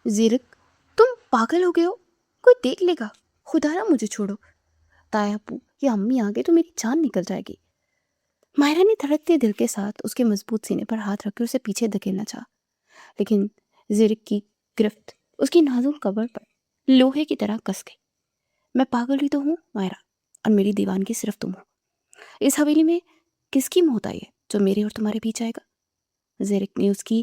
زیرک، تم پاگل ہو گئے ہو؟ کوئی دیکھ لے گا، خدا مجھے چھوڑو، تایا ابو یا امی آ گئے تو میری جان نکل جائے گی۔ ماہرہ نے دھڑکتے دل کے ساتھ اس کے مضبوط سینے پر ہاتھ رکھ کے اسے پیچھے دھکیلنا چاہا، لیکن زیرک کی گرفت اس کی نازک کمر پر لوہے کی طرح کس گئی۔ میں پاگل ہی تو ہوں ماہرہ، اور میری دیوانگی صرف تم ہو۔ اس حویلی میں کس کی موت آئی ہے جو میرے اور تمہارے پیچھے آئے گا؟ زیرک نے اس کی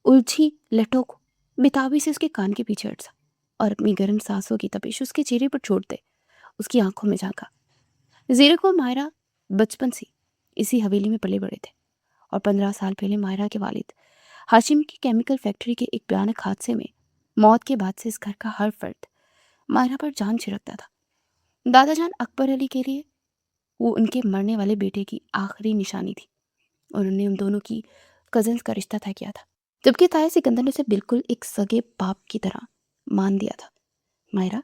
الجھی لٹوں کو بتابی سے اس کے کان کے پیچھے اٹسا اور اپنی گرم سانسوں کی تپش اس کے چہرے پر چھوڑتے اس کی آنکھوں میں جھانکا۔ زیرک اور ماہرہ بچپن سے اسی حویلی میں پلے بڑے تھے، اور 15 سال پہلے ماہرہ کے والد ہاشم کی کیمیکل فیکٹری کے ایک بھیانک حادثے میں موت کے بعد سے اس گھر کا ہر فرد ماہرہ پر جان چھڑکتا تھا۔ دادا جان اکبر علی کے لیے وہ ان کے مرنے والے بیٹے کی آخری نشانی تھی، اور انہوں نے ان دونوں کی کزنز کا رشتہ طے کیا تھا، جبکہ تایا سکندر نے اسے بالکل ایک سگے باپ کی طرح مان دیا تھا۔ ماہرہ،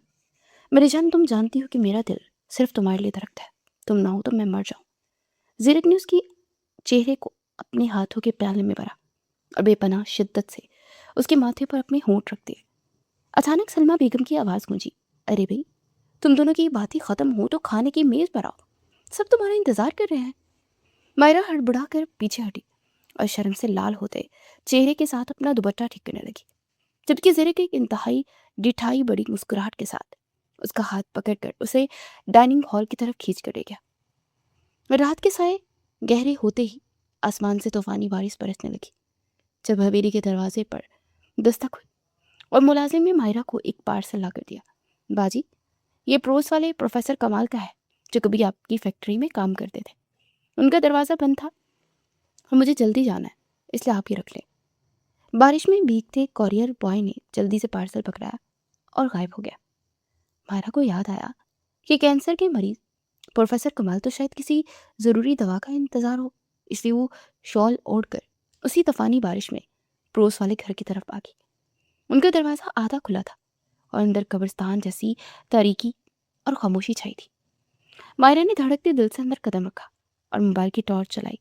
میری جان، تم جانتی ہو کہ میرا دل صرف تمہارے لیے دھڑکتا ہے، تم نہ ہو تو میں مر جاؤں۔ زیرک نے اس کی چہرے کو اپنے ہاتھوں کے پیالے میں بھرا اور بے پناہ شدت سے اس کے ماتھے پر اپنے ہونٹ رکھ دیے۔ اچانک سلمیٰ بیگم کی آواز گونجی، ارے بھئی، تم دونوں کی باتیں ختم ہو تو کھانے کی میز پر آؤ، سب تمہارا انتظار کر رہے ہیں۔ ماہرہ ہڑبڑا کر پیچھے ہٹی اور شرم سے لال ہوتے چہرے کے ساتھ اپنا دوپٹہ ٹھیک کرنے لگی، جبکہ زیرک ایک انتہائی ڈٹھائی بڑی مسکراہٹ کے ساتھ اس کا ہاتھ پکڑ کر اسے ڈائننگ ہال کی طرف کھینچ کر لے گیا۔ رات کے سائے گہرے ہوتے ہی آسمان سے طوفانی بارش برسنے لگی۔ جب حویلی کے دروازے پر دستک ہوئی اور ملازم نے ماہرہ کو ایک پارسل لا کر دیا، باجی، یہ پروس والے پروفیسر کمال کا ہے جو کبھی آپ کی فیکٹری میں کام کرتے تھے۔ ان کا دروازہ بند تھا اور مجھے جلدی جانا ہے، اس لیے آپ یہ رکھ لیں۔ بارش میں بھیگتے کوریئر بوائے نے جلدی سے پارسل پکڑایا اور غائب ہو گیا۔ ماہرہ کو یاد آیا کہ کینسر کے مریض پروفیسر کمال تو شاید کسی ضروری دوا کا انتظار ہو، اس لیے وہ شال اوڑھ کر اسی طوفانی بارش میں پروس والے گھر کی طرف بھاگی۔ ان کا دروازہ آدھا کھلا تھا اور اندر قبرستان جیسی تاریکی اور خاموشی چھائی تھی۔ ماہرہ نے دھڑکتے دل سے اندر قدم رکھا اور موبائل کی ٹارچ چلائی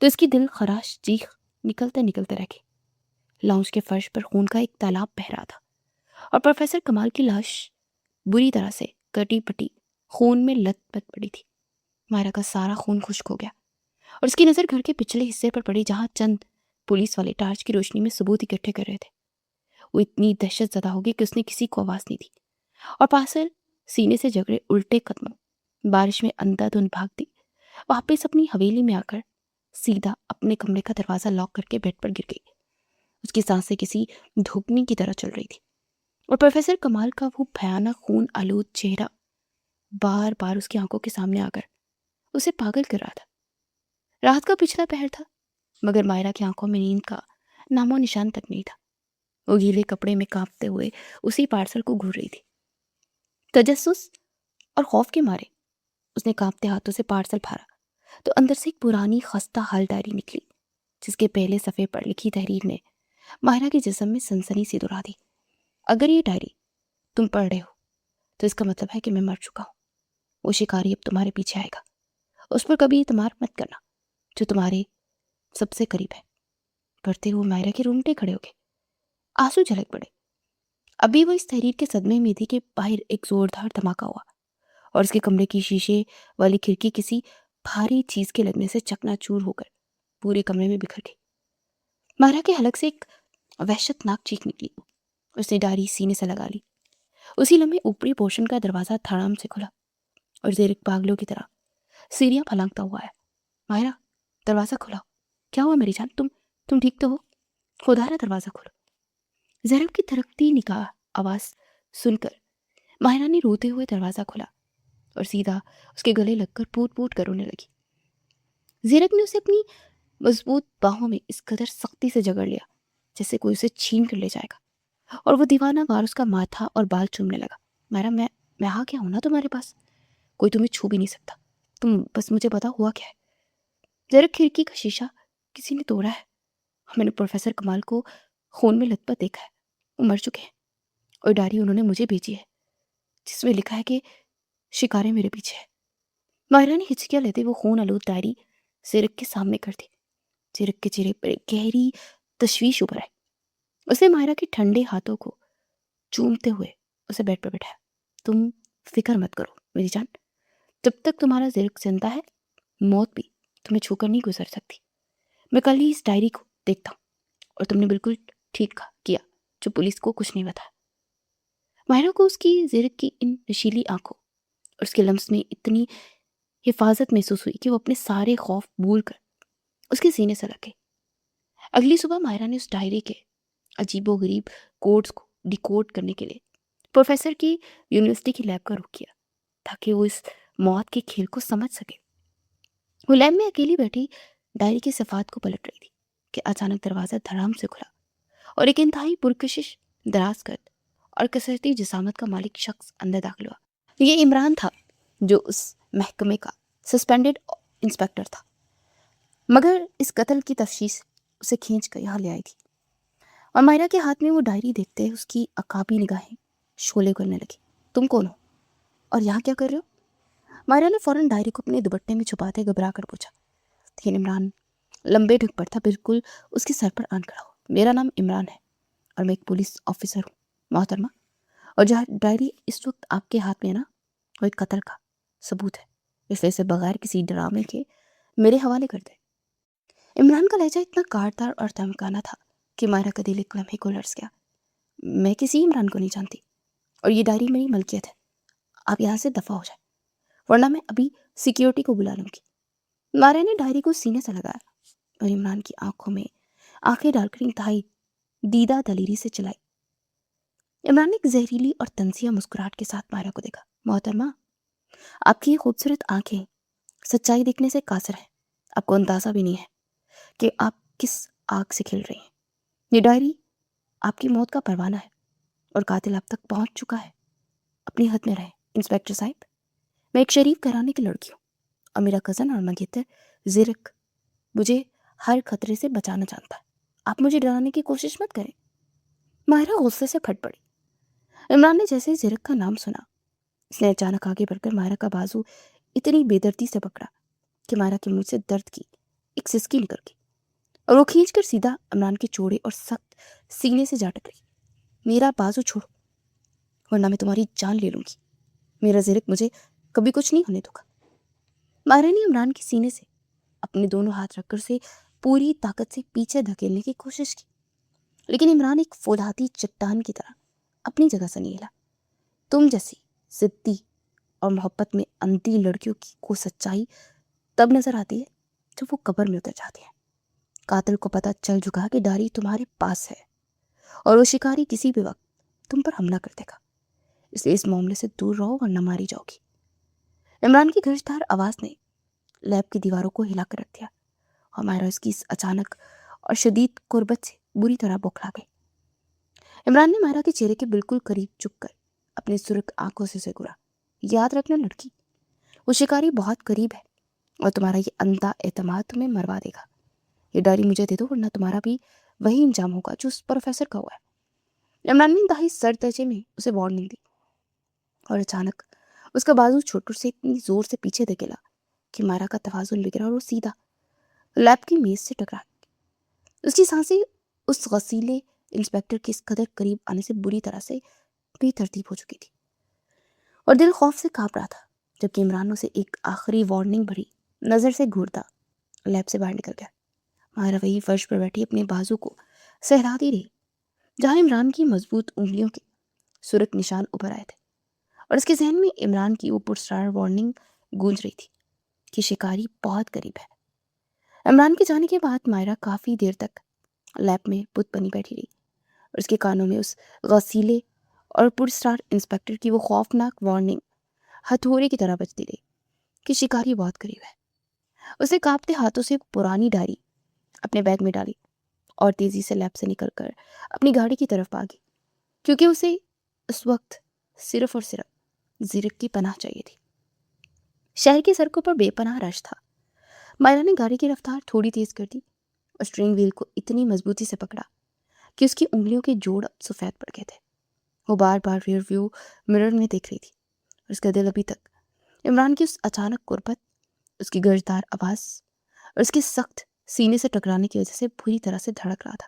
تو اس کی دل خراش چیخ نکلتے نکلتے رہ گئی۔ لاؤنج کے فرش پر خون کا ایک تالاب بہہ رہا تھا اور پروفیسر کمال کی لاش بری طرح سے کٹی پٹی خون میں لت پت پڑی تھی۔ ماہرہ کا سارا خون خشک ہو گیا اور اس کی نظر گھر کے پچھلے حصے پر پڑی جہاں چند پولیس والے ٹارچ کی روشنی میں ثبوت اکٹھے کر رہے تھے۔ وہ اتنی دہشت زدہ ہو گئی کہ اس نے کسی کو آواز نہیں دی اور پاسل سینے سے جگڑے الٹے قدموں بارش میں اندھا دھند بھاگ دی، واپس اپنی حویلی میں آ کر سیدھا اپنے کمرے کا دروازہ لاک کر کے بیڈ پر گر گئی۔ اس کی سانسیں کسی دھوکنے کی طرح چل رہی تھی اور پروفیسر کمال کا وہ بھیانک خون آلود چہرہ بار بار اس کی آنکھوں کے سامنے آ کر اسے پاگل کر رہا تھا۔ رات کا پچھلا پہر تھا، مگر ماہرہ کی آنکھوں میں نیند کا نام و نشان تک نہیں تھا۔ وہ گیلے کپڑے میں کانپتے ہوئے اسی پارسل کو گھور رہی تھی۔ تجسس اور خوف کے مارے اس نے کانپتے ہاتھوں سے پارسل پھاڑا تو اندر سے ایک پرانی خستہ حال ڈائری نکلی، جس کے پہلے صفحے پر لکھی تحریر نے ماہرہ کے جسم میں سنسنی سی دورا دی۔ اگر یہ ڈائری تم پڑھ رہے ہو تو اس کا مطلب ہے کہ میں مر چکا ہوں۔ وہ شکاری اب تمہارے پیچھے آئے گا، اس پر کبھی اعتماد مت کرنا جو تمہارے سب سے قریب ہے۔ پڑھتے ہوئے ماہرہ کے رونگٹے کھڑے ہو گئے، آنسو جھلک پڑے۔ ابھی وہ اس تحریر کے صدمے میں تھی کہ باہر ایک زوردار دھماکہ ہوا اور اس کے کمرے کی شیشے والی کھڑکی کسی بھاری چیز کے لگنے سے چکنا چور ہو کر پورے کمرے میں بکھر گئی۔ ماہرہ کے حلق سے ایک وحشت ناک چیخ نکلی۔ اس نے ڈائری سینے سے لگا لی۔ اسی لمحے اوپری پورشن کا دروازہ دھڑام سے کھلا اور زیرک پاگلوں کی طرح سیڑھیاں پھلانگتا ہوا آیا۔ ماہرہ، دروازہ کھلاؤ، کیا ہوا میری جان، تم ٹھیک تو ہو؟ خدا را دروازہ کھولو۔ زینب کی تھرکتی نگاہ آواز سن کر ماہرہ نے روتے ہوئے دروازہ کھولا اور سیدھا اس کے گلے لگ کر پوٹ پوٹ کر رونے لگی۔ زینب نے اسے اپنی مضبوط باہوں میں اس قدر سختی سے جگڑ لیا جیسے کوئی اسے چھین کر لے جائے گا، اور وہ دیوانہ وار اس کا ماتھا اور بال چومنے لگا۔ ماہرہ، میں آ گیا ہوں نا تمہارے پاس، کوئی تمہیں چھو بھی نہیں سکتا، تم بس مجھے بتا ہوا کیا ہے۔ زینب، کھڑکی کا شیشہ کسی نے توڑا ہے، میں نے پروفیسر کمال کو خون میں لت پت دیکھا ہے، وہ مر چکے ہیں، اور ڈائری انہوں نے مجھے بھیجی ہے جس میں لکھا ہے کہ شکارے میرے پیچھے ہے۔ ماہرہ نے ہچکیاں لیتے وہ خون آلود ڈائری زیرک کے سامنے کر دی۔ زیرک کے چہرے پر ایک گہری تشویش ابھر آئی۔ اس نے مائرہ کے ٹھنڈے ہاتھوں کو چومتے ہوئے اسے بیڈ پر بٹھایا. تم فکر مت کرو میری جان، جب تک تمہارا زرق زندہ ہے موت بھی تمہیں چھو کر نہیں گزر سکتی. میں کل ہی اس ڈائری کو دیکھتا ہوں. اور تم نے بالکل ٹھیک کیا جو پولیس کو کچھ نہیں بتایا. مائرہ کو اس کی زرق کی ان نشیلی آنکھوں اور اس کے لمس میں اتنی حفاظت محسوس ہوئی کہ وہ اپنے سارے خوف بھول کر اس کے سینے سے لگ گئی. اگلی صبح مائرہ نے اس ڈائری کے عجیب و غریب کوڈز کو ڈیکوڈ کرنے کے لیے پروفیسر کی یونیورسٹی کی لیب کا رخ کیا تاکہ وہ اس موت کے کھیل کو سمجھ سکے. وہ لیب میں اکیلی بیٹھی ڈائری کی صفحات کو پلٹ رہی تھی کہ اچانک دروازہ دھڑام سے کھلا اور ایک انتہائی پرکشش، دراز قد اور کثرتی جسامت کا مالک شخص اندر داخل ہوا. یہ عمران تھا جو اس محکمے کا سسپینڈڈ انسپیکٹر تھا، مگر اس قتل کی تفتیش اسے کھینچ کر یہاں لے آئی تھی. اور مائرہ کے ہاتھ میں وہ ڈائری دیکھتے اس کی عقابی نگاہیں شعلے کرنے لگی. تم کون ہو اور یہاں کیا کر رہے ہو؟ مائرہ نے فوراً ڈائری کو اپنے دوپٹے میں چھپاتے گھبرا کر پوچھا. لیکن عمران لمبے ڈھک پر تھا، بالکل اس کے سر پر آن کھڑا ہو. میرا نام عمران ہے اور میں ایک پولیس آفیسر ہوں محترمہ، اور جو ڈائری اس وقت آپ کے ہاتھ میں ہے نا، وہ ایک قتل کا ثبوت ہے، اس لیے اسے بغیر کسی ڈرامے کے میرے حوالے کر دے. عمران کا لہجہ اتنا کاٹدار اور دھمکانا تھا کہ مائرہ کا دل ایک لمحے کو لرز گیا. میں کسی عمران کو نہیں جانتی اور یہ ڈائری میری ملکیت ہے. آپ یہاں سے دفع ہو جائیں ورنہ میں ابھی سیکیورٹی کو بلا لوں گی. مائرہ نے ڈائری کو سینے سے لگایا اور عمران کی آنکھوں میں آنکھیں ڈال کر انتہائی دیدہ دلیری سے چلائی. عمران نے ایک زہریلی اور طنزیہ مسکراہٹ کے ساتھ مائرہ کو دیکھا. محترمہ، آپ کی یہ خوبصورت آنکھیں سچائی دیکھنے سے قاصر ہیں. آپ کو اندازہ بھی نہیں ہے کہ آپ کس آگ سے کھل رہی ہیں. یہ ڈائری آپ کی موت کا پروانہ ہے اور قاتل آپ تک پہنچ چکا ہے. اپنی حد میں رہیں انسپیکٹر صاحب. میں ایک شریف گھرانے کی لڑکی ہوں اور میرا کزن اور منگیتر زرق مجھے ہر خطرے سے بچانا چاہتا ہے. آپ مجھے ڈرانے کی کوشش مت کریں. مائرہ غصے سے پھٹ پڑی. عمران نے جیسے ہی زرق کا نام سنا، اس نے اچانک آگے بڑھ کر مائرہ کا بازو اتنی بے دردی سے پکڑا کہ مائرہ کے منہ سے درد کی ایک سسکی نکل گئی اور وہ کھینچ کر سیدھا عمران کے چوڑے اور سخت سینے سے جا ٹکری. میرا بازو چھوڑو ورنہ میں تمہاری جان لے لوں گی. میرا زرق مجھے کبھی کچھ نہیں ہونے دے گا. مائرہ نے عمران کے سینے سے اپنے دونوں ہاتھ رکھ کر اسے پوری طاقت سے پیچھے دھکیلنے کی کوشش کی، لیکن عمران ایک فولادی چٹان کی طرح اپنی جگہ سے نہیں ہلا. تم جیسی ضدی اور محبت میں اندھی لڑکیوں کو سچائی تب نظر آتی ہے جب وہ قبر میں اتر جاتی ہے. قاتل کو پتہ چل چکا کہ ڈائری تمہارے پاس ہے اور وہ شکاری کسی بھی وقت تم پر حملہ کر دے گا، اس لیے اس معاملے سے دور رہو ورنہ ماری جاؤ گی. عمران کی گرجدار آواز نے لیب کی دیواروں کو ہلا کر رکھ دیا اور مائرہ اس کی اس اچانک اور شدید قربت سے بری طرح بوکھلا گئی. عمران نے مائرہ کے چہرے کے بالکل قریب جھک کر اپنی سرخ آنکھوں سے گھورا. یاد رکھنا لڑکی، وہ شکاری بہت قریب ہے اور تمہارا یہ اندھا اعتماد تمہیں مروا دے گا. یہ ڈائری مجھے دے دو ورنہ تمہارا بھی وہی انجام ہوگا جو اس پروفیسر کا ہوا ہے. عمران نے انتہائی سر درجے میں اسے وارننگ دی اور اچانک اس کا بازو چھوڑ کر اسے اتنی زور سے پیچھے دھکیلا کہ مائرہ کا توازن بگڑا اور وہ سیدھا لیب کی میز سے ٹکرا. اس کی سانسیں اس غسیلے انسپیکٹر کے اس قدر قریب آنے سے بری طرح سے بے ترتیب ہو چکی تھی اور دل خوف سے کانپ رہا تھا، جبکہ عمران اسے ایک آخری وارننگ بھری نظر سے گھورتا لیب سے باہر نکل گیا. مائرہ وہی فرش پر بیٹھی اپنے بازو کو سہلاتی رہی جہاں عمران کی مضبوط انگلیوں کے سرخ نشان ابھر آئے تھے اور اس کے ذہن میں عمران کی وہ پرسرار وارننگ گونج رہی تھی کہ شکاری بہت قریب ہے. عمران کے جانے کے بعد مائرہ کافی دیر تک لیب میں بت بنی بیٹھی رہی اور اس کے کانوں میں اس غسیلے اور پرسرار انسپیکٹر کی وہ خوفناک وارننگ ہتھوڑے کی طرح بجتی رہی کہ شکاری بہت قریب ہے. اس نے کانپتے ہاتھوں سے پرانی ڈائری اپنے بیگ میں ڈالی اور تیزی سے لیب سے نکل کر اپنی گاڑی کی طرف بھاگی، کیونکہ اسے اس وقت صرف اور صرف زرق کی پناہ چاہیے تھی. شہر کی سڑکوں پر بے پناہ رش تھا. مائرہ نے گاڑی کی رفتار تھوڑی تیز کر دی اور اسٹرنگ ویل کو اتنی مضبوطی سے پکڑا کہ اس کی انگلیوں کے جوڑ سفید پڑ گئے تھے. وہ بار بار ریئر ویو مرر میں دیکھ رہی تھی اور اس کا دل ابھی تک عمران کی اس اچانک قربت، اس کی گرجدار آواز اور اس کے سخت سینے سے ٹکرانے کی وجہ سے بری طرح سے دھڑک رہا تھا.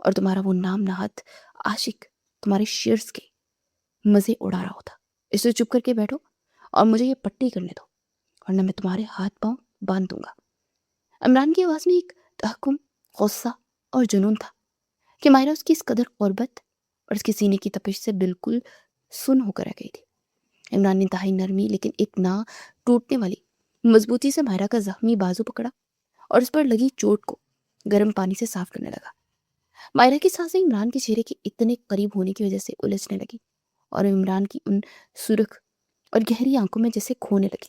اور تمہارا وہ نام نہاد عاشق تمہارے شیئرز کے مزے اڑا رہا ہوتا۔ اس سے چپ کر کے بیٹھو اور مجھے یہ پٹی کرنے دو، ورنہ میں تمہارے ہاتھ پاؤں باندھ دوں گا۔ عمران کی آواز میں ایک تحکم، غصہ اور جنون تھا کہ مائرہ اس کی اس قدر قربت اور اس کے سینے کی تپش سے بالکل سن ہو کر رہ گئی تھی۔ عمران نے انتہائی نرمی لیکن ایک نہ ٹوٹنے والی مضبوطی سے مائرہ کا زخمی بازو پکڑا اور اس پر لگی چوٹ کو گرم پانی سے صاف کرنے لگا۔ مائرہ کی سانسیں عمران کے چہرے کے اتنے قریب ہونے کی وجہ سے الجھنے لگی اور عمران کی ان سرخ اور گہری آنکھوں میں جیسے کھونے لگی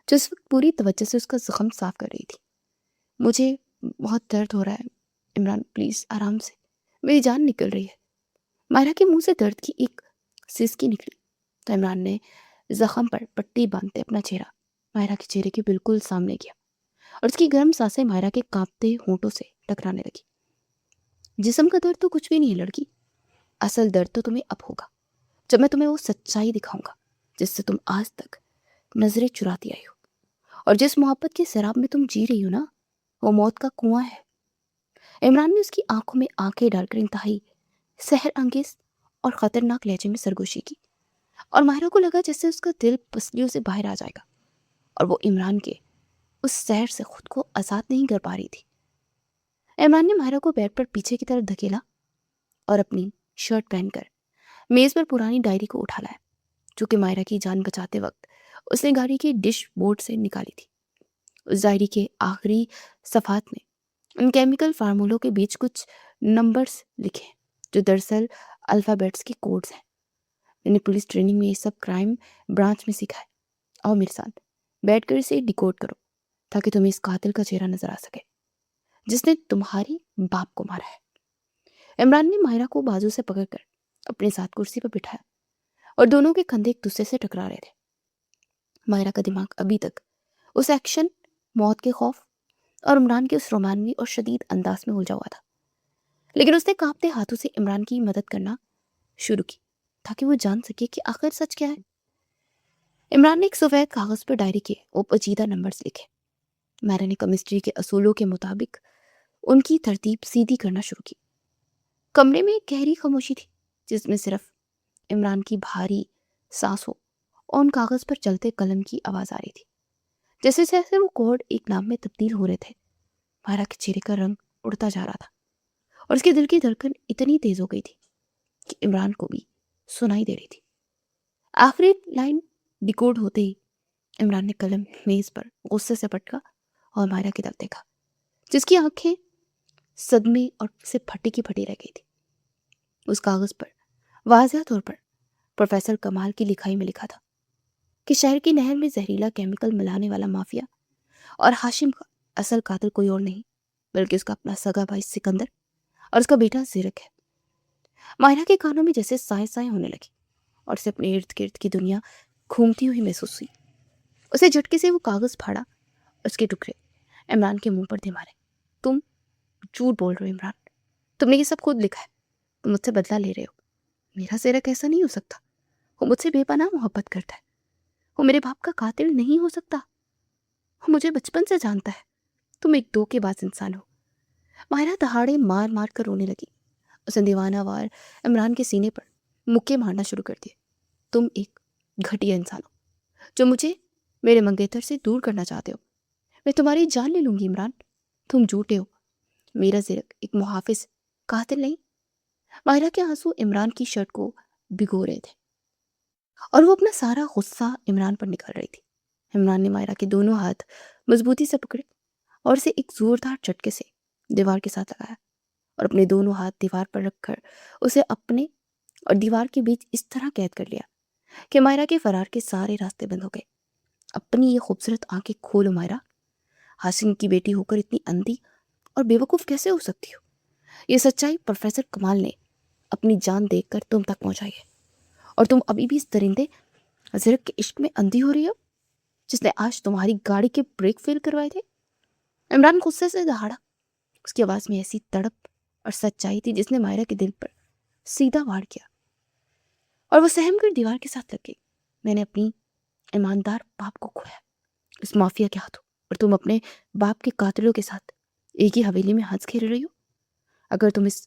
جو اس وقت پوری توجہ سے اس کا زخم صاف کر رہی تھی۔ مجھے بہت درد ہو رہا ہے عمران، پلیز آرام سے، میری جان نکل رہی ہے۔ مائرہ کے منہ سے درد کی ایک سسکی نکلی تو عمران نے زخم پر پٹی باندھتے اپنا چہرہ مائرہ کے چہرے کے بالکل سامنے کیا اور اس کی گرم سانسیں مائرہ کے کانپتے ہونٹوں سے ٹکرانے لگی۔ جسم کا درد تو کچھ بھی نہیں ہے لڑکی، اصل درد تو تمہیں اب ہوگا جب میں تمہیں وہ سچائی دکھاؤں گا جس سے تم آج تک نظریں چراتی آئی ہو، اور جس محبت کے سراب میں تم جی رہی ہو نا، وہ موت کا کنواں ہے۔ عمران نے اس کی آنکھوں میں آنکھیں ڈال کر انتہائی سحر انگیز اور خطرناک لہجے میں سرگوشی کی، اور ماہرہ کو لگا جیسے اس کا دل پسلیوں سے باہر آ جائے گا اور وہ عمران کے اس سحر سے خود کو آزاد نہیں کر پا رہی تھی۔ عمران نے ماہرہ کو بیڈ پر پیچھے کی طرف دھکیلا اور اپنی شرٹ پہن کر میز پر پرانی ڈائری کو اٹھا لایا جو کہ ماہرہ کی جان بچاتے وقت اس نے گاڑی کے ڈش بورڈ سے نکالی تھی۔ اس ڈائری کے آخری صفحات میں ان کیمیکل فارمولوں کے بیچ کچھ نمبرز لکھے جو دراصل الفابیٹس کے کوڈز ہیں۔ میں نے پولیس ٹریننگ میں یہ سب کرائم برانچ میں سیکھا ہے۔ آؤ میرے ساتھ بیٹھ کر اسے ڈیکوڈ کرو تاکہ تمہیں اس قاتل کا چہرہ نظر آ سکے جس نے تمہاری باپ کو مارا ہے۔ عمران نے ماہرہ کو بازو سے پکڑ کر اپنے ساتھ کرسی پر بٹھایا اور دونوں کے کندھے ایک دوسرے سے ٹکرا رہے تھے۔ ماہرہ کا دماغ ابھی تک اس ایکشن، موت کے خوف اور عمران کے اس رومانوی اور شدید انداز میں الجھا ہوا تھا، لیکن اس نے کانپتے ہاتھوں سے عمران کی مدد کرنا شروع کی تاکہ وہ جان سکے کہ آخر سچ کیا ہے۔ عمران نے ایک سفید کاغذ پر ڈائری کے وہ پیچیدہ نمبرز لکھے۔ ماہرہ نے کیمسٹری کے اصولوں کے مطابق ان کی ترتیب سیدھی کرنا شروع کی۔ کمرے میں ایک گہری خاموشی تھی جس میں صرف عمران کی بھاری سانسوں اور ان کاغذ پر چلتے قلم کی آواز آ رہی تھی۔ جیسے جیسے وہ کوڈ ایک نام میں تبدیل ہو رہے تھے، ماہرہ کے چہرے کا رنگ اڑتا جا رہا تھا اور اس کے دل کی دھڑکن اتنی تیز ہو گئی تھی کہ عمران کو بھی سنائی دے رہی تھی۔ آخری لائن ڈیکوڈ ہوتے ہی عمران نے قلم میز پر غصے سے پٹکا اور ماہرہ کی طرف دیکھا جس کی آنکھیں صدمے اور سے پھٹی کی پھٹی رہ گئی تھی۔ اس کاغذ پر واضح طور پر پروفیسر کمال کی لکھائی میں لکھا تھا کہ شہر کی نہر میں زہریلا کیمیکل ملانے والا مافیا اور ہاشم کا اصل قاتل کوئی اور نہیں بلکہ اس کا اپنا سگا بھائی سکندر اور اس کا بیٹا زیرک ہے۔ ماہرہ کے کانوں میں جیسے سائیں سائیں ہونے لگی اور اسے اپنے ارد گرد کی دنیا گھومتی ہوئی محسوس ہوئی۔ اسے جھٹکے سے وہ کاغذ پھاڑا، اس کے ٹکڑے عمران کے منہ پر دے مارے۔ تم جھوٹ بول رہے ہو عمران، تم نے یہ سب خود لکھا ہے، تم مجھ سے بدلہ لے رہے ہو۔ میرا زیرک ایسا نہیں ہو سکتا، وہ مجھ سے بے پناہ محبت کرتا ہے، وہ میرے باپ کا قاتل نہیں ہو سکتا، وہ مجھے بچپن سے جانتا ہے، تم ایک دھوکے باز انسان ہو۔ ماہرہ دہاڑے مار مار کر رونے لگی۔ اس نے دیوانہ وار عمران کے سینے پر مکے مارنا شروع کر دیے۔ تم ایک گھٹیا انسان ہو جو مجھے میرے منگیتر سے دور کرنا چاہتے ہو۔ میں تمہاری جان لے لوں گی عمران، تم جھوٹے ہو، میرا زیرک ایک محافظ قاتل نہیں۔ ماہرہ کے آنسو عمران کی شرٹ کو بھگو رہے تھے اور وہ اپنا سارا غصہ عمران پر نکال رہی تھی۔ عمران نے ماہرہ کے دونوں ہاتھ مضبوطی سے پکڑے اور اسے ایک زوردار جھٹکے سے دیوار کے ساتھ لگایا اور اپنے دونوں ہاتھ دیوار پر رکھ کر اسے اپنے اور دیوار کے بیچ اس طرح قید کر لیا کہ ماہرہ کے فرار کے سارے راستے بند ہو گئے۔ اپنی یہ خوبصورت آنکھیں کھولو ماہرہ، ہاشم کی بیٹی ہو کر اتنی اندھی اور بے وقوف کیسے ہو سکتی ہو؟ یہ سچائی پروفیسر کمال نے اپنی جان دیکھ کر تم تک پہنچائی ہے، اور تم ابھی بھی اس درندے زرک کے عشق میں اندھی ہو رہی ہو جس نے آج تمہاری گاڑی کے بریک فیل کروائے تھے۔ عمران غصے سے دہاڑا، اس کی آواز میں ایسی تڑپ اور سچائی تھی جس نے ماہرہ کے دل پر سیدھا وار کیا اور وہ سہم کر دیوار کے ساتھ لگ گئی۔ میں نے اپنی ایماندار باپ کو کھویا اس مافیا کے ہاتھوں، اور تم اپنے باپ کے قاتلوں کے ساتھ ایک ہی حویلی میں ہنس کھیل رہی ہو۔ اگر تم اس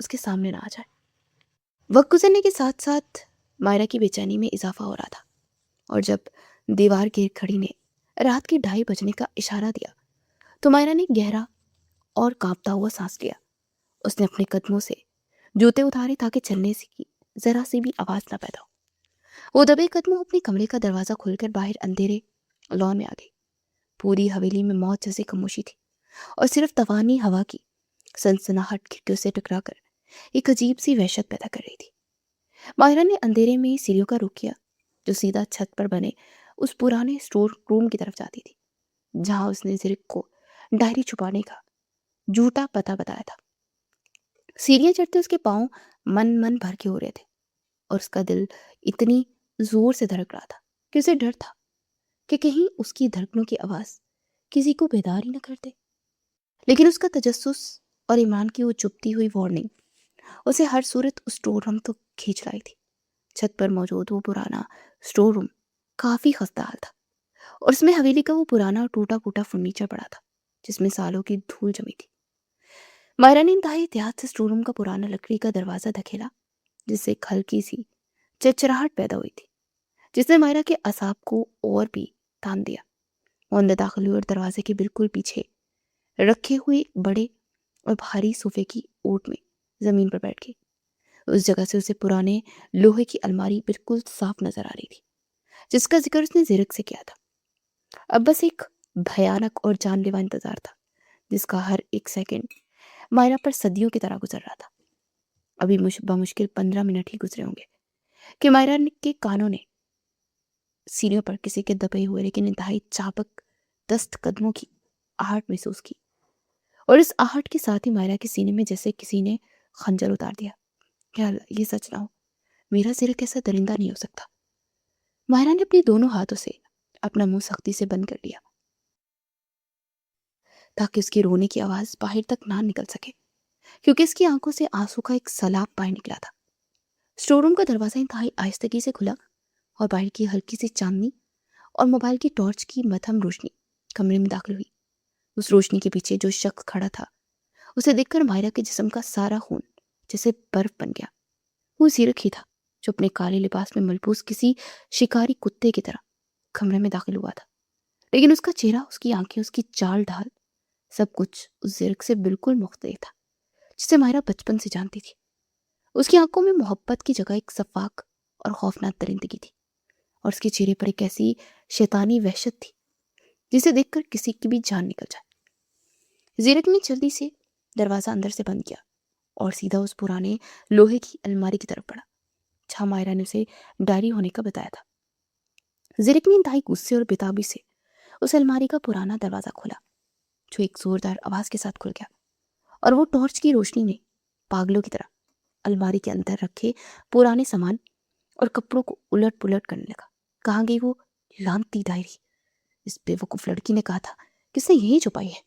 اس کے سامنے نہ آ جائے۔ وقت گزرنے کے ساتھ ساتھ مائرا کی بے چینی میں اضافہ ہو رہا تھا، اور جب دیوار گر کھڑی نے رات کے 2:30 بجنے کا اشارہ دیا تو مائرا نے گہرا اور کانپتا ہوا سانس لیا۔ اس نے اپنے قدموں سے جوتے اتارے تاکہ چلنے کی ذرا سی بھی آواز نہ پیدا ہو۔ وہ دبے قدموں اپنے کمرے کا دروازہ کھول کر باہر اندھیرے لان میں آ گئی۔ پوری حویلی میں موت جیسی خاموشی تھی، اور صرف توانی ہوا کی سنسناہٹ کھڑکیوں سے ٹکرا کر ایک عجیب سی وحشت پیدا کر رہی تھی۔ ماہرہ نے اندھیرے میں سیڑھیوں کا رخ کیا جو سیدھا چھت پر بنے اس پرانے اسٹور روم کی طرف جاتی تھی، جہاں اس نے زرک کو ڈائری چھپانے کا جھوٹا پتہ بتایا تھا۔ سیڑھیاں چڑھتے اس کے پاؤں من بھر کے ہو رہے تھے، اور اس کا دل اتنی زور سے دھڑک رہا تھا کہ اسے ڈر تھا کہ کہیں اس کی دھڑکنوں کی آواز کسی کو بیدار ہی نہ کر دے۔ لیکن اس کا تجسس اور ایمان کی وہ چپتی ہوئی وارننگ اسے ہر صورت اس اسٹور روم تک کھینچ لائی تھی۔ چھت پر موجود وہ پرانا اسٹور روم کافی خستہ حال تھا، اور اس میں حویلی کا وہ پرانا اور ٹوٹا پھوٹا فرنیچر پڑا تھا جس میں سالوں کی دھول جمی تھی۔ مائرا نے انتہائی احتیاط سے اسٹور روم کا پرانا لکڑی کا دروازہ دھکیلا، جس سے ایک ہلکی سی چرچراہٹ پیدا ہوئی تھی جس نے مائرا کے اعصاب کو اور بھی تان دیا۔ وہ اندر داخل ہوئی اور دروازے کے بالکل پیچھے رکھے ہوئے بڑے اور بھاری صوفے کی اوٹ میں زمین پر بیٹھ گئی۔ اس جگہ سے اسے پرانے لوہے کی الماری بالکل صاف نظر آ رہی تھی جس کا ذکر اس نے زرک سے کیا تھا۔ اب بس ایک بھیانک اور جان لیوا انتظار تھا جس کا ہر ایک سیکنڈ مائرا پر صدیوں کی طرح گزر رہا تھا۔ ابھی بمشکل 15 منٹ ہی گزرے ہوں گے کہ مائرا کے کانوں نے سیڑھیوں پر کسی کے دبے ہوئے لیکن انتہائی چابک دست قدموں کی آہٹ محسوس کی، اور اس آہٹ کے ساتھ ہی مائرا کے سینے میں جیسے کسی نے خنجر اتار دیا۔ کیا اللہ یہ سچ نہ ہو، میرا زرک ایسا درندہ نہیں ہو سکتا۔ مائرا نے اپنے دونوں ہاتھوں سے اپنا منہ سختی سے بند کر لیا تاکہ اس کی رونے کی آواز باہر تک نہ نکل سکے، کیونکہ اس کی آنکھوں سے آنسو کا ایک سیلاب باہر نکلا تھا۔ اسٹور روم کا دروازہ انتہائی آہستگی سے کھلا، اور باہر کی ہلکی سی چاندنی اور موبائل کی ٹارچ کی مدھم روشنی کمرے میں داخل ہوئی۔ اس روشنی کے پیچھے جو شخص کھڑا تھا اسے دیکھ کر مائرا کے جسم کا سارا خون جیسے برف بن گیا۔ وہ زرک ہی تھا جو اپنے کالے لباس میں ملبوس کسی شکاری کتے کی طرح کمرے میں داخل ہوا تھا، لیکن اس کا چہرہ، اس کی آنکھیں، اس کی چال ڈھال، سب کچھ اس زرک سے بالکل مختلف تھا جسے مائرا بچپن سے جانتی تھی۔ اس کی آنکھوں میں محبت کی جگہ ایک شفاق اور خوفناک درندگی تھی، اور اس کے چہرے پر ایک ایسی شیطانی وحشت تھی جسے دیکھ کر کسی کی بھی جان نکل جائے۔ زرک نے جلدی سے دروازہ اندر سے بند کیا اور سیدھا اس پرانے لوہے کی الماری کی طرف بڑھا جہاں مائرا نے اسے ڈائری ہونے کا بتایا تھا۔ زرک نے انتہائی غصے اور بےتابی سے اس الماری کا پرانا دروازہ کھولا جو ایک زوردار آواز کے ساتھ کھل گیا، اور وہ ٹارچ کی روشنی میں پاگلوں کی طرح الماری کے اندر رکھے پرانے سامان اور کپڑوں کو الٹ پلٹ کرنے لگا۔ کہاں گئی وہ لعنتی ڈائری؟ اس بے وقوف لڑکی نے کہا تھا کہ اس نے یہی چھپائی ہے۔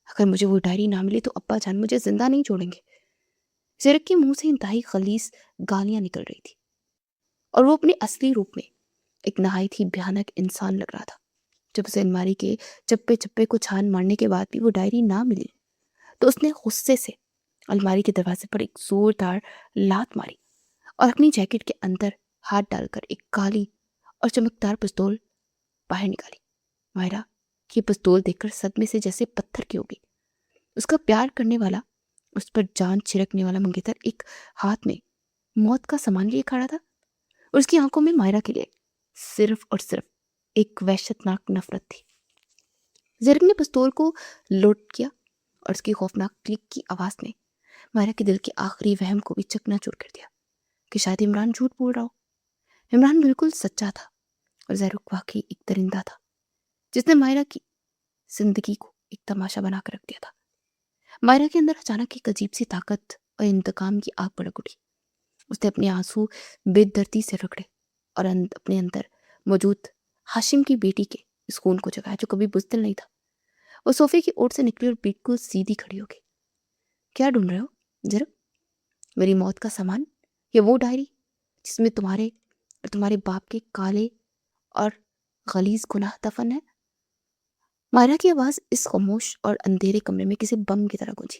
اگر مجھے وہ ڈائری نہ ملی تو ابا جان مجھے زندہ نہیں چھوڑیں گے۔ زرک کے منہ سے انتہائی خلیص گالیاں نکل رہی تھی، اور وہ اپنے اصلی روپ میں ایک نہایت ہی بھیانک انسان لگ رہا تھا۔ جب اسے الماری کے چپے چپے کو چھان مارنے کے بعد بھی وہ ڈائری نہ ملی تو اس نے غصے سے الماری کے دروازے پر ایک زوردار لات ماری اور اپنی جیکٹ کے اندر ہاتھ ڈال کر ایک کالی اور چمکدار پستول باہر نکالی۔ مائرا یہ پستول دیکھ کر صدمے سے جیسے پتھر کی ہو گئی۔ اس کا پیار کرنے والا، اس پر جان چھڑکنے والا منگیتر ایک ہاتھ میں موت کا سامان لیے کھڑا تھا، اور اس کی آنکھوں میں مائرا کے لیے صرف اور صرف ایک وحشتناک نفرت تھی۔ زرک نے پستول کو لوڈ کیا، اور اس کی خوفناک کلک کی آواز نے مائرا کے دل کے آخری وہم کو بھی چکنا چور کر دیا کہ شاید عمران جھوٹ بول رہا ہو۔ عمران بالکل سچا تھا، اور زرک واقعی ایک درندہ تھا جس نے مائرا کی زندگی کو ایک تماشا بنا کر رکھ دیا تھا۔ مائرا کے اندر اچانک ایک عجیب سی طاقت اور انتقام کی آگ بھڑک اٹھی۔ اس نے اپنے آنسو بے دردی سے رگڑے اور اپنے اندر موجود ہاشم کی بیٹی کے اس خون کو جگایا جو کبھی بزدل نہیں تھا۔ وہ صوفے کی اوٹ سے نکلی اور بالکل سیدھی کھڑی ہو گئی۔ کیا ڈھونڈ رہے ہو زرک؟ میری موت کا سامان یا وہ ڈائری جس میں تمہارے اور تمہارے باپ کے کالے اور غلیظ گناہ دفن ہے؟ مائرا کی آواز اس خاموش اور اندھیرے کمرے میں کسی بم کی طرح گونجی۔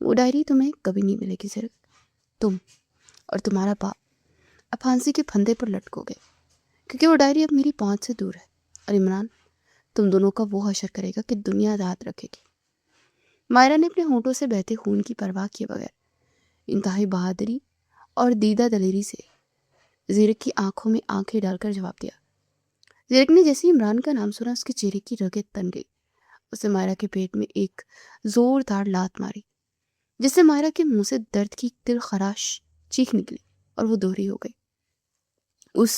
وہ ڈائری تمہیں کبھی نہیں ملے گی زرک. تم اور تمہارا باپ اب پھانسی کے پھندے پر لٹکو گے کیونکہ وہ ڈائری اب میری پہنچ سے دور ہے. اور عمران تم دونوں کا وہ حشر کرے گا کہ دنیا یاد رکھے گی. مائرہ نے اپنے ہونٹوں سے بہتے خون کی پرواہ کیے بغیر انتہائی بہادری اور دیدہ دلیری سے زیرک کی آنکھوں میں آنکھیں ڈال کر جواب دیا. زیرک نے جیسے عمران کا نام سنا اس کے چہرے کی رگیں تن گئی. اسے مائرہ کے پیٹ میں ایک زوردار لات ماری جس سے مائرہ کے منہ سے درد کی دل خراش چیخ نکلی اور وہ دوہری ہو گئی. اس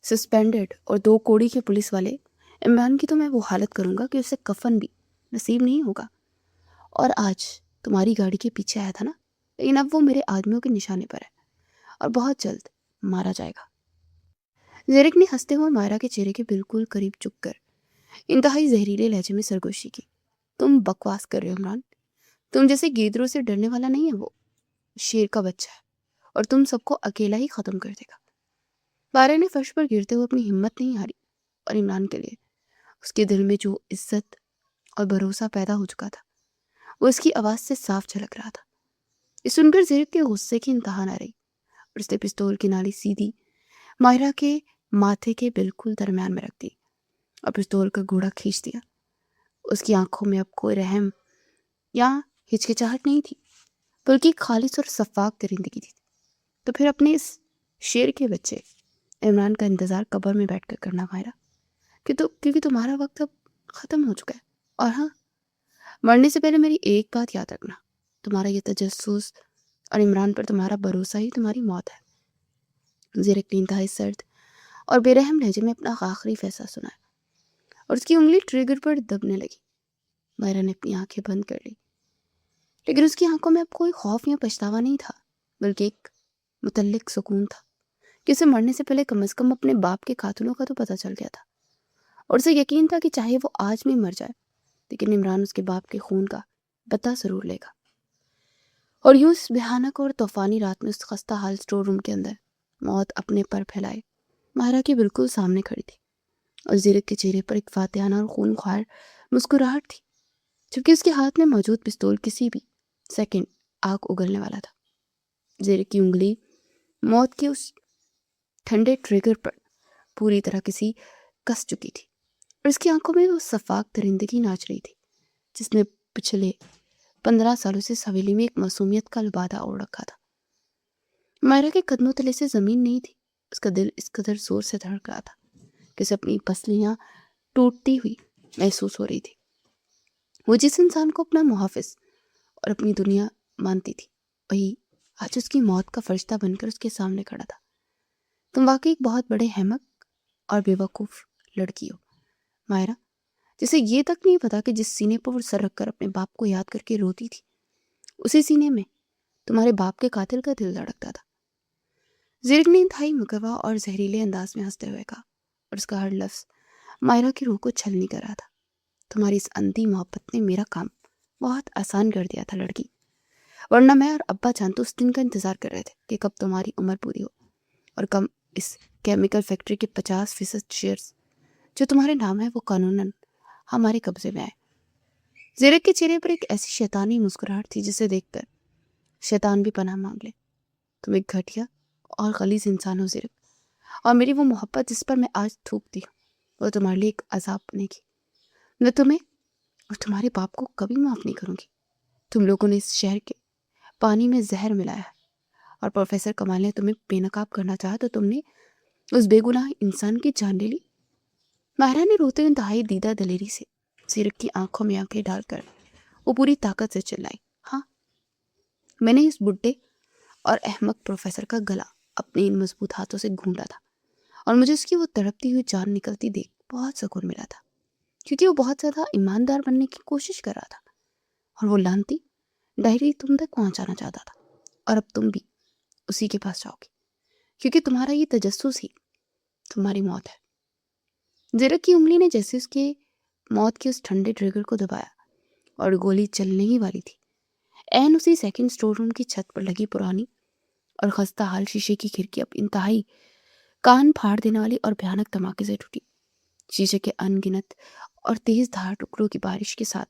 سسپینڈڈ اور 2 کوڑی کے پولیس والے عمران کی تو میں وہ حالت کروں گا کہ اسے کفن بھی نصیب نہیں ہوگا. اور آج تمہاری گاڑی کے پیچھے آیا تھا نا، لیکن اب وہ میرے آدمیوں کے نشانے پر ہے اور بہت جلد مارا جائے گا. زیرک نے ہنستے ہوئے مائرہ کے چہرے کے بالکل قریب جھک کر انتہائی زہریلے لہجے میں سرگوشی کی. تم بکواس کر رہے ہو عمران. تم جیسے گیدڑوں سے ڈرنے والا نہیں ہے، وہ شیر کا بچہ ہے اور تم سب کو اکیلا ہی ختم کر دے گا. مائرہ نے فرش پر گرتے ہوئے اپنی ہمت نہیں ہاری اور عمران کے لیے اس کے دل میں جو عزت اور بھروسہ پیدا ہو چکا تھا وہ اس کی آواز سے صاف جھلک رہا تھا. یہ سن کر زیرک کے غصے کی انتہا نہ رہی اور اس نے پستول کی نالی سیدھی مائرہ کے ماتھے کے بالکل درمیان میں رکھ دی اور پستول کا گوڑا کھینچ دیا. اس کی آنکھوں میں اب کوئی رحم یا ہچکچاہٹ نہیں تھی بلکہ ایک خالص اور شفاف درندگی تھی. تو پھر اپنے اس شیر کے بچے عمران کا انتظار قبر میں بیٹھ کر کرنا مائرہ، کیونکہ تمہارا وقت اب ختم ہو چکا ہے. اور ہاں، مرنے سے پہلے میری ایک بات یاد رکھنا، تمہارا یہ تجسس اور عمران پر تمہارا بھروسہ ہی تمہاری موت ہے. زیرک نے انتہائی سرد اور بے رحم لہجے میں اپنا آخری فیصلہ سنایا اور اس کی انگلی ٹریگر پر دبنے لگی. مائرہ نے اپنی آنکھیں بند کر لی، لیکن اس کی آنکھوں میں اب کوئی خوف یا پچھتاوا نہیں تھا بلکہ ایک متعلق سکون تھا کہ اسے مرنے سے پہلے کم از کم اپنے باپ کے قاتلوں کا تو پتہ چل گیا تھا اور اسے یقین تھا کہ چاہے وہ آج بھی مر جائے لیکن عمران اس کے باپ کے خون کا پتہ ضرور لے گا. اور یوں اس بھیانک اور طوفانی رات میں اس خستہ حال اسٹور روم کے اندر موت اپنے پر پھیلائے مائرہ کے بالکل سامنے کھڑی تھی اور زیرک کے چہرے پر ایک فاتحانہ اور خون خوار مسکراہٹ تھی جبکہ اس کے ہاتھ میں موجود پستول کسی بھی سیکنڈ آگ اگلنے والا تھا. زیرک کی انگلی موت کے اس ٹھنڈے ٹریگر پر پوری طرح کس چکی تھی اور اس کی آنکھوں میں وہ شفاف درندگی ناچ رہی تھی جس نے پچھلے 15 سالوں سے اس حویلی میں ایک معصومیت کا لبادہ اوڑھ رکھا تھا. مائرہ کے قدموں تلے سے زمین نہیں تھی. اس کا دل اس قدر زور سے دھڑک رہا تھا کہ اسے اپنی پسلیاں ٹوٹتی ہوئی محسوس ہو رہی تھی. وہ جس انسان کو اپنا محافظ اور اپنی دنیا مانتی تھی وہی آج اس کی موت کا فرشتہ بن کر اس کے سامنے کھڑا تھا. تم واقعی ایک بہت بڑے احمق اور بے وقوف لڑکی ہو مائرہ، جسے یہ تک نہیں پتا کہ جس سینے پر وہ سر رکھ کر اپنے باپ کو یاد کر کے روتی تھی اسی سینے میں تمہارے باپ کے قاتل کا دل دھڑکتا تھا. زیرک نے انتہائی مکروا اور زہریلے انداز میں ہنستے ہوئے کہا اور اس کا ہر لفظ مائرہ کی روح کو چھلنی کر رہا تھا. تمہاری اس اندھی محبت نے میرا کام بہت آسان کر دیا تھا لڑکی، ورنہ میں اور ابا جان تو اس دن کا انتظار کر رہے تھے کہ کب تمہاری عمر پوری ہو اور کم اس کیمیکل فیکٹری کے 50% شیئرز جو تمہارے نام ہے وہ قانوناً ہمارے قبضے میں آئے. زیرک کے چہرے پر ایک ایسی شیطانی مسکراہٹ تھی جسے دیکھ کر شیطان بھی پناہ مانگ لے. تم ایک گھٹیا اور غلیظ انسان ہو زیرک، اور میری وہ محبت جس پر میں آج تھوکتی ہوں وہ تمہارے لیے ایک عذاب بنے گی. میں تمہیں اور تمہارے باپ کو کبھی معاف نہیں کروں گی. تم لوگوں نے اس شہر کے پانی میں زہر ملایا ہے اور پروفیسر کمال نے تمہیں بے نقاب کرنا چاہا تو تم نے اس بے گناہ انسان کی جان لے لی. مائرہ نے روتے ہوئے انتہائی دیدہ دلیری سے زیرک کی آنکھوں میں آنکھیں ڈال کر وہ پوری طاقت سے چلائی. ہاں، میں نے اس بڈھے اور احمق پروفیسر کا گلا اپنے ان مضبوط ہاتھوں سے گھونڈا تھا اور مجھے اس کی وہ تڑپتی ہوئی جان نکلتی دیکھ بہت سکون ملا تھا کیونکہ وہ بہت زیادہ ایماندار بننے کی کوشش کر رہا تھا اور وہ لانتی ڈائری تم تک پہنچانا چاہتا تھا اور اب تم بھی اسی کے پاس جاؤ گی کیونکہ تمہارا یہ تجسس ہی تمہاری موت ہے. زیرک کی انگلی نے جیسے اس کے موت کے اس ٹھنڈے ٹریگر کو دبایا اور گولی چلنے ہی والی تھی عین اسی سیکنڈ اسٹور روم کی چھت پر لگی پرانی اور خستہ حال شیشے کی کھڑکی اب انتہائی کان پھاڑ دینے والی اور بھیانک دھماکے سے ٹوٹی. شیشے کے ان گنت اور تیز دھار ٹکڑوں کی بارش کے ساتھ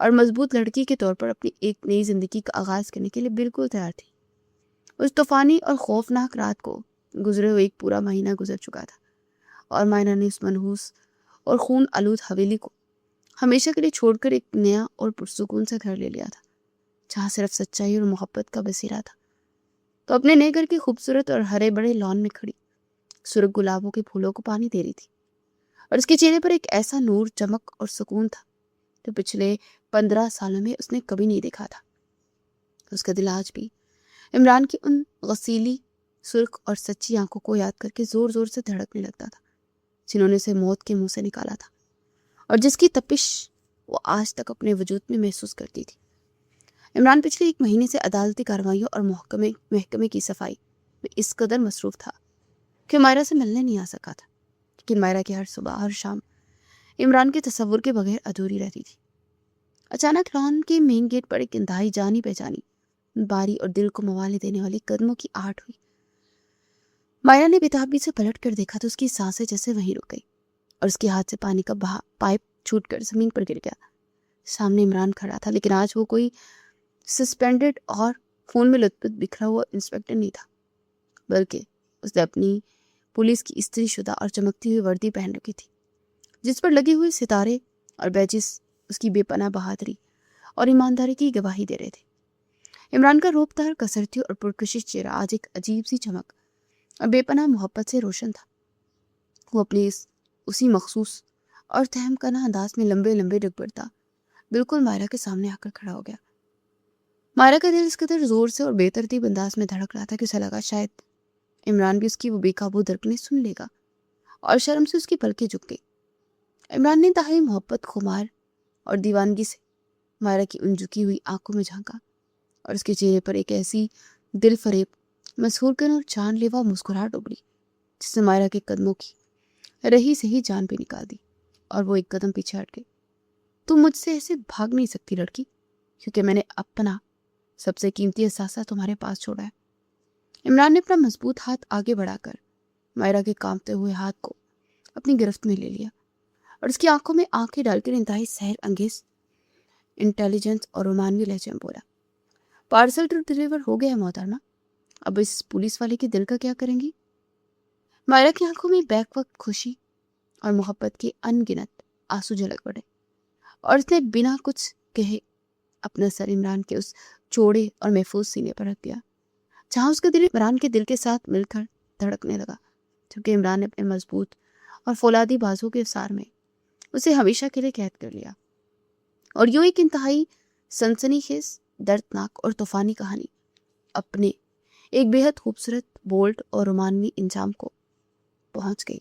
اور مضبوط لڑکی کے طور پر اپنی ایک نئی زندگی کا آغاز کرنے کے لیے بالکل تیار تھی۔ اس طوفانی اور خوفناک رات کو گزرے ہوئے ایک پورا مہینہ گزر چکا تھا، اور مائرہ نے اس منحوس اور خون آلود حویلی کو ہمیشہ کے لیے چھوڑ کر ایک نیا اور پرسکون سے گھر لے لیا تھا، جہاں صرف سچائی اور محبت کا بسیرا تھا۔ تو اپنے نئے گھر کی خوبصورت اور ہرے بڑے لان میں کھڑی سرخ گلابوں کے پھولوں کو پانی دے رہی تھی، اور اس کے چہرے پر ایک ایسا نور، چمک اور سکون تھا جو پچھلے 15 سالوں میں اس نے کبھی نہیں دیکھا تھا۔ اس کا دل آج بھی عمران کی ان غسیلی، سرخ اور سچی آنکھوں کو یاد کر کے زور زور سے دھڑکنے لگتا تھا، جنہوں نے اسے موت کے منہ سے نکالا تھا، اور جس کی تپش وہ آج تک اپنے وجود میں محسوس کرتی تھی۔ عمران پچھلے 1 مہینے سے عدالتی کارروائیوں اور محکمے کی صفائی میں اس قدر مصروف تھا کہ مائرہ سے ملنے نہیں آ سکا تھا، لیکن مائرہ کی ہر صبح، ہر شام عمران کے تصور کے بغیر ادھوری رہتی تھی۔ اچانک لان کے مین گیٹ پر ایک انتہائی جانی پہچانی، باری اور دل کو موالے دینے والی قدموں کی آہٹ ہوئی۔ مائرہ نے بےتابی سے پلٹ کر دیکھا تو اس کی سانسیں جیسے وہیں رک گئی، اور اس کے ہاتھ سے پانی کا پائپ چھوٹ کر زمین پر گر گیا۔ سامنے عمران کھڑا تھا، لیکن آج وہ کوئی سسپینڈڈ اور خون میں لت پت بکھرا ہوا انسپیکٹر نہیں تھا، بلکہ اس نے اپنی پولیس کی استری شدہ اور چمکتی ہوئی وردی پہن رکھی تھی، جس پر لگے ہوئے ستارے اور بیجز اس کی بے پناہ بہادری اور ایمانداری کی گواہی دے رہے تھے۔ عمران کا روپ دار، کسرتی اور پرکشش چہرہ آج ایک عجیب سی چمک اور بے پناہ محبت سے روشن تھا۔ وہ اپنی اسی مخصوص اور تہم کنہ انداز میں لمبے لمبے ڈگ بڑھتا بالکل مائرہ کے سامنے آ کر کھڑا ہو گیا۔ مائرہ کا دل اس قدر زور سے اور بے ترتیب انداز میں دھڑک رہا تھا کہ اسے لگا شاید عمران بھی اس کی وہ بے قابو دھڑکنیں سن لے گا، اور شرم سے اس کی پلکیں جھک گئی۔ عمران نے انتہائی محبت، خمار اور دیوانگی سے مائرہ کی ان جھکی ہوئی آنکھوں میں جھانکا، اور اس کے چہرے پر ایک ایسی دل فریب، مسحور کن اور جان لیوا مسکراہٹ ابھری جس نے مائرہ کے قدموں کی رہی سے ہی جان پہ نکال دی، اور وہ ایک قدم پیچھے ہٹ گئی۔ تم مجھ سے ایسے بھاگ نہیں سکتی لڑکی، کیونکہ میں نے اپنا سب سے قیمتی اثاثہ تمہارے پاس چھوڑا ہے۔ عمران نے اپنا مضبوط ہاتھ آگے بڑھا کر مائرہ کے کانپتے ہوئے ہاتھ کو اپنی گرفت میں لے لیا، اور اس کی آنکھوں میں آنکھیں ڈال کر انتہائی سحر انگیز، انٹیلیجنس اور رومانوی لہجے میں بولا، پارسل تو ڈلیور ہو گیا ہے محترمہ، اب اس پولیس والے کے دل کا کیا کریں گی؟ مائرہ کی آنکھوں میں بیک وقت خوشی اور محبت کے ان گنت آنسو جھلک پڑے، اور اس نے بنا کچھ کہے اپنا سر عمران کے اس چوڑے اور محفوظ سینے پر رکھ دیا، جہاں اس کا دل عمران کے دل کے ساتھ مل کر دھڑکنے لگا، کیونکہ عمران نے اپنے مضبوط اور فولادی بازو کے سار میں اسے ہمیشہ کے لیے قید کر لیا۔ اور یوں ایک انتہائی سنسنی خیز، دردناک اور طوفانی کہانی اپنے ایک بے حد خوبصورت، بولڈ اور رومانوی انجام کو پہنچ گئی۔